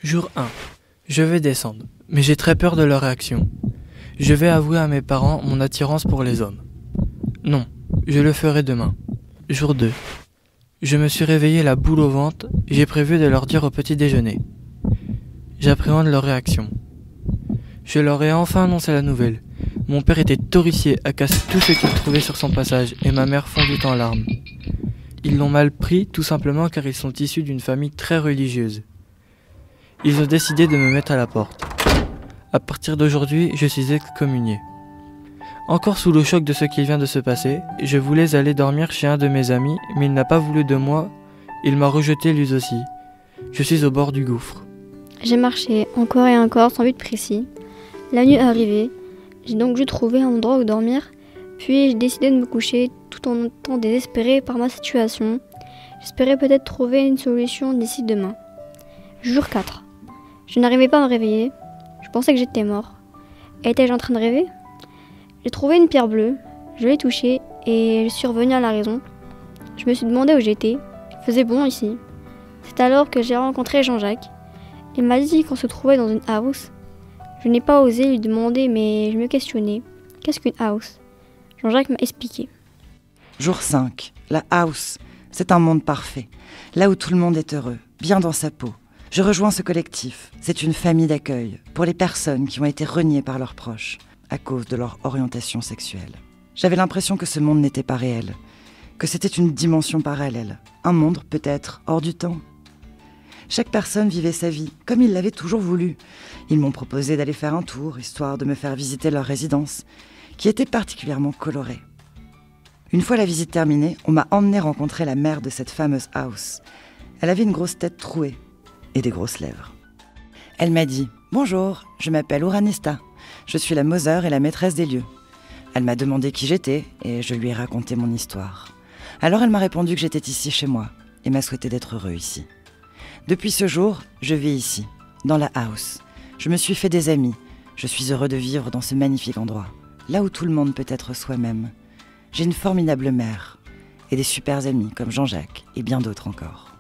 Jour 1. Je vais descendre, mais j'ai très peur de leur réaction. Je vais avouer à mes parents mon attirance pour les hommes. Non, je le ferai demain. Jour 2. Je me suis réveillé la boule au ventre, j'ai prévu de leur dire au petit déjeuner. J'appréhende leur réaction. Je leur ai enfin annoncé la nouvelle. Mon père était horrifié à casser tout ce qu'il trouvait sur son passage et ma mère fondit en larmes. Ils l'ont mal pris tout simplement car ils sont issus d'une famille très religieuse. Ils ont décidé de me mettre à la porte. À partir d'aujourd'hui, je suis excommunié. Encore sous le choc de ce qui vient de se passer, je voulais aller dormir chez un de mes amis, mais il n'a pas voulu de moi, il m'a rejeté lui aussi. Je suis au bord du gouffre. J'ai marché encore et encore sans but précis. La nuit est arrivée, j'ai donc dû trouver un endroit où dormir, puis j'ai décidé de me coucher tout en étant désespéré par ma situation. J'espérais peut-être trouver une solution d'ici demain. Jour 4. Je n'arrivais pas à me réveiller, je pensais que j'étais mort. Étais-je en train de rêver ? J'ai trouvé une pierre bleue, je l'ai touchée et je suis revenu à la raison. Je me suis demandé où j'étais, il faisait bon ici. C'est alors que j'ai rencontré Jean-Jacques. Il m'a dit qu'on se trouvait dans une house. Je n'ai pas osé lui demander, mais je me questionnais. Qu'est-ce qu'une house ? Jean-Jacques m'a expliqué. Jour 5. La house. C'est un monde parfait. Là où tout le monde est heureux, bien dans sa peau. Je rejoins ce collectif. C'est une famille d'accueil pour les personnes qui ont été reniées par leurs proches à cause de leur orientation sexuelle. J'avais l'impression que ce monde n'était pas réel, que c'était une dimension parallèle, un monde peut-être hors du temps. Chaque personne vivait sa vie, comme ils l'avaient toujours voulu. Ils m'ont proposé d'aller faire un tour, histoire de me faire visiter leur résidence, qui était particulièrement colorée. Une fois la visite terminée, on m'a emmené rencontrer la mère de cette fameuse house. Elle avait une grosse tête trouée et des grosses lèvres. Elle m'a dit « Bonjour, je m'appelle Uranista. Je suis la Mother et la maîtresse des lieux. » Elle m'a demandé qui j'étais et je lui ai raconté mon histoire. Alors elle m'a répondu que j'étais ici chez moi et m'a souhaité d'être heureux ici. Depuis ce jour, je vis ici, dans la house. Je me suis fait des amis. Je suis heureux de vivre dans ce magnifique endroit, là où tout le monde peut être soi-même. J'ai une formidable mère et des super amis comme Jean-Jacques et bien d'autres encore.